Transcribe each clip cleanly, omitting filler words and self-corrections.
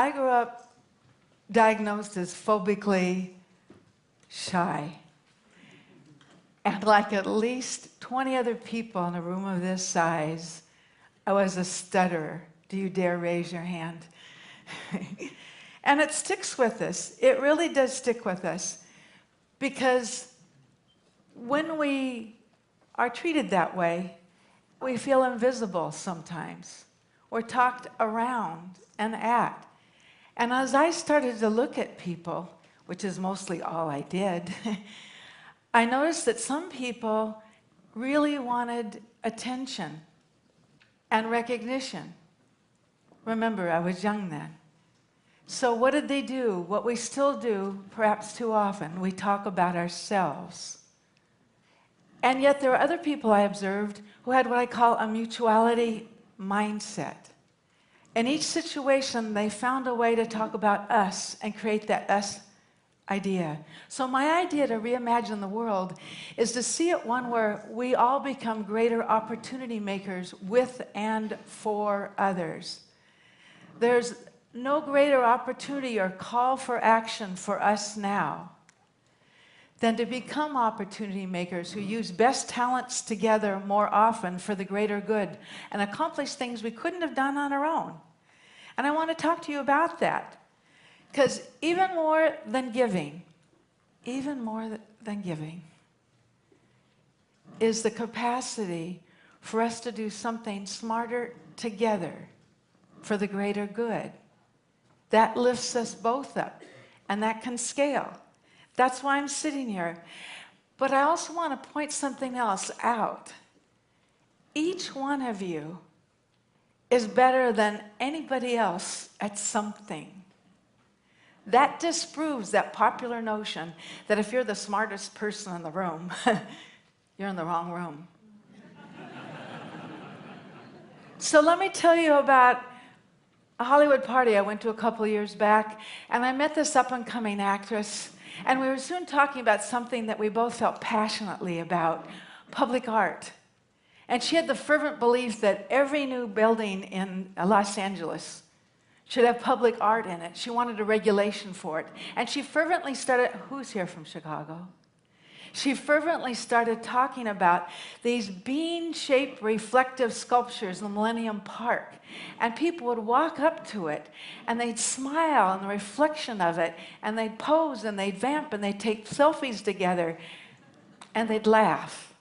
I grew up diagnosed as phobically shy. And like at least 20 other people in a room of this size, I was a stutterer. Do you dare raise your hand? And it sticks with us. It really does stick with us. Because when we are treated that way, we feel invisible sometimes. We're talked around and at. And as I started to look at people, which is mostly all I did, I noticed that some people really wanted attention and recognition. Remember, I was young then. So what did they do? What we still do, perhaps too often, we talk about ourselves. And yet there are other people I observed who had what I call a mutuality mindset. In each situation, they found a way to talk about us and create that us idea. So my idea to reimagine the world is to see it one where we all become greater opportunity makers with and for others. There's no greater opportunity or call for action for us now than to become opportunity makers who use best talents together more often for the greater good and accomplish things we couldn't have done on our own. And I want to talk to you about that. Because even more than giving is the capacity for us to do something smarter together for the greater good. That lifts us both up, and that can scale. That's why I'm sitting here. But I also want to point something else out. Each one of you is better than anybody else at something. That disproves that popular notion that if you're the smartest person in the room, you're in the wrong room. So let me tell you about a Hollywood party I went to a couple years back, and I met this up-and-coming actress, and we were soon talking about something that we both felt passionately about, public art. And she had the fervent belief that every new building in Los Angeles should have public art in it. She wanted a regulation for it. And she fervently started, who's here from Chicago? She fervently started talking about these bean-shaped reflective sculptures in the Millennium Park. And people would walk up to it, and they'd smile in the reflection of it, and they'd pose, and they'd vamp, and they'd take selfies together, and they'd laugh.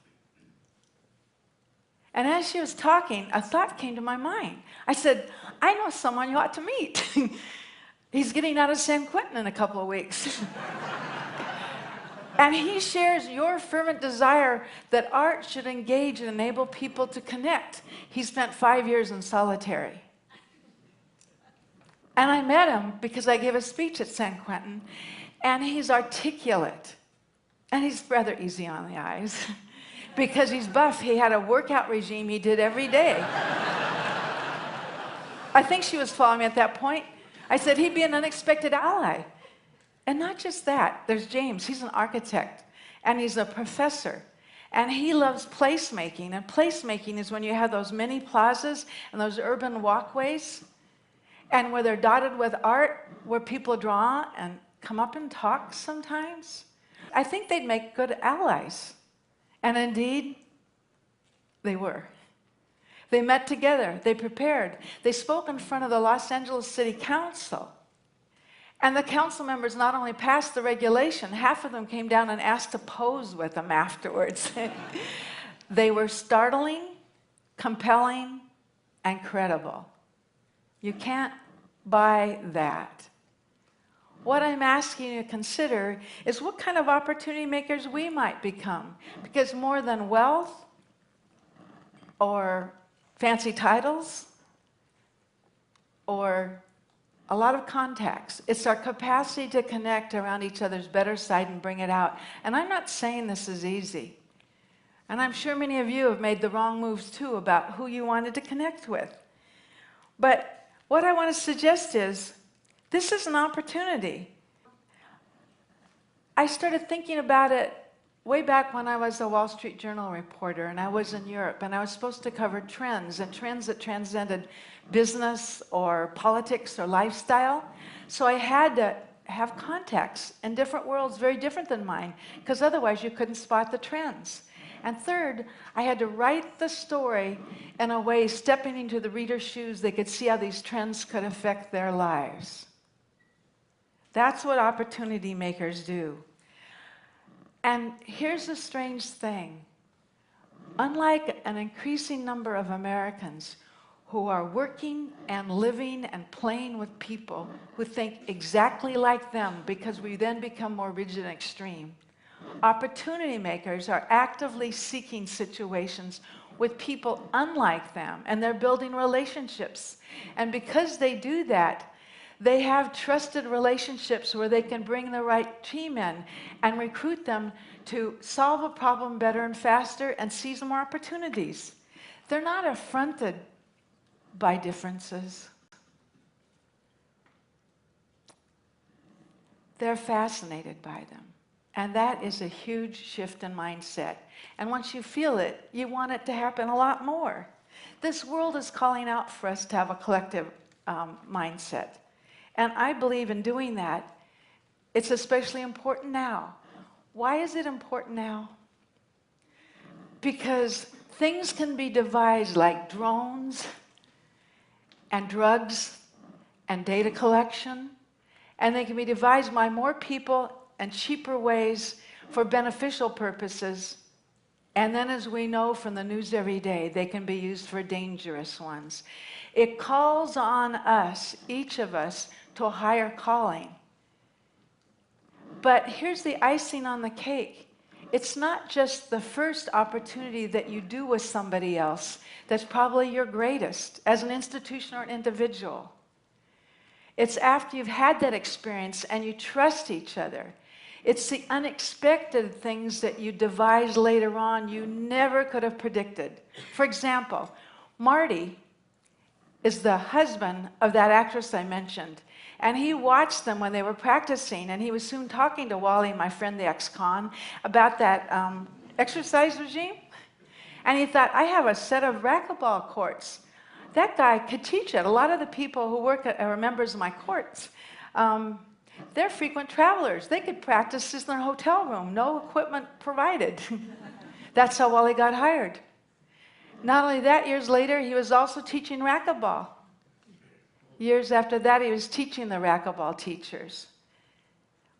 And as she was talking, a thought came to my mind. I said, I know someone you ought to meet. He's getting out of San Quentin in a couple of weeks. And he shares your fervent desire that art should engage and enable people to connect. He spent 5 years in solitary. And I met him because I gave a speech at San Quentin, and he's articulate. And he's rather easy on the eyes. Because he's buff, he had a workout regime he did every day. I think she was following me at that point. I said he'd be an unexpected ally. And not just that, there's James, he's an architect, and he's a professor. And he loves placemaking, and placemaking is when you have those mini plazas and those urban walkways, and where they're dotted with art, where people draw and come up and talk sometimes. I think they'd make good allies. And indeed, they were. They met together, they prepared. They spoke in front of the Los Angeles City Council. And the council members not only passed the regulation, half of them came down and asked to pose with them afterwards. They were startling, compelling, and credible. You can't buy that. What I'm asking you to consider is what kind of opportunity makers we might become. Because more than wealth or fancy titles or a lot of contacts, it's our capacity to connect around each other's better side and bring it out. And I'm not saying this is easy. And I'm sure many of you have made the wrong moves too about who you wanted to connect with. But what I want to suggest is, this is an opportunity. I started thinking about it way back when I was a Wall Street Journal reporter and I was in Europe and I was supposed to cover trends and trends that transcended business or politics or lifestyle. So I had to have contacts in different worlds very different than mine, because otherwise you couldn't spot the trends. And third, I had to write the story in a way, stepping into the reader's shoes, they could see how these trends could affect their lives. That's what opportunity makers do. And here's the strange thing. Unlike an increasing number of Americans who are working and living and playing with people who think exactly like them, because we then become more rigid and extreme, opportunity makers are actively seeking situations with people unlike them, and they're building relationships. And because they do that, they have trusted relationships where they can bring the right team in and recruit them to solve a problem better and faster and seize more opportunities. They're not affronted by differences. They're fascinated by them. And that is a huge shift in mindset. And once you feel it, you want it to happen a lot more. This world is calling out for us to have a collective mindset. And I believe in doing that. It's especially important now. Why is it important now? Because things can be devised like drones and drugs and data collection, and they can be devised by more people and cheaper ways for beneficial purposes. And then, as we know from the news every day, they can be used for dangerous ones. It calls on us, each of us, to a higher calling. But here's the icing on the cake. It's not just the first opportunity that you do with somebody else that's probably your greatest as an institution or an individual. It's after you've had that experience and you trust each other. It's the unexpected things that you devise later on you never could have predicted. For example, Marty is the husband of that actress I mentioned. And he watched them when they were practicing, and he was soon talking to Wally, my friend, the ex-con, about that exercise regime. And he thought, I have a set of racquetball courts. That guy could teach it. A lot of the people who work at, are members of my courts, they're frequent travelers. They could practice this in their hotel room, no equipment provided. That's how Wally got hired. Not only that, years later, he was also teaching racquetball. Years after that, he was teaching the racquetball teachers.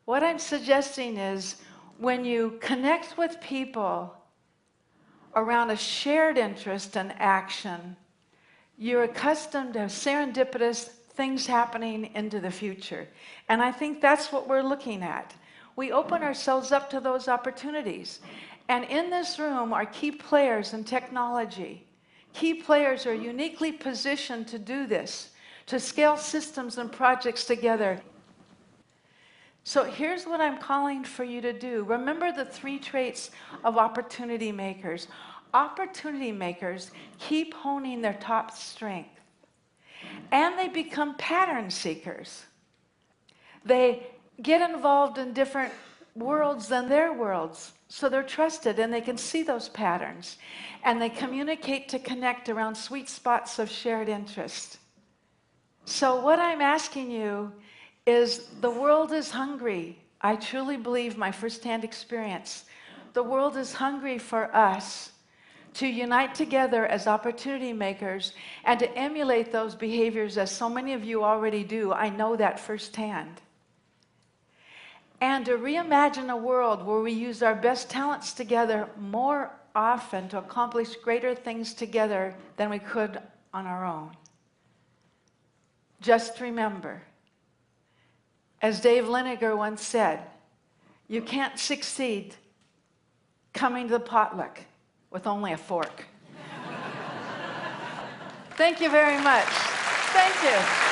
What I'm suggesting is when you connect with people around a shared interest and action, you're accustomed to serendipitous things happening into the future. And I think that's what we're looking at. We open ourselves up to those opportunities. And in this room are key players in technology. Key players are uniquely positioned to do this, to scale systems and projects together. So here's what I'm calling for you to do. Remember the 3 traits of opportunity makers. Opportunity makers keep honing their top strength. And they become pattern seekers. They get involved in different worlds than their worlds. So they're trusted and they can see those patterns. And they communicate to connect around sweet spots of shared interest. So what I'm asking you is, the world is hungry. I truly believe, my firsthand experience, the world is hungry for us to unite together as opportunity makers and to emulate those behaviors as so many of you already do. I know that firsthand. And to reimagine a world where we use our best talents together more often to accomplish greater things together than we could on our own. Just remember, as Dave Liniger once said, you can't succeed coming to the potluck with only a fork. Thank you very much. Thank you.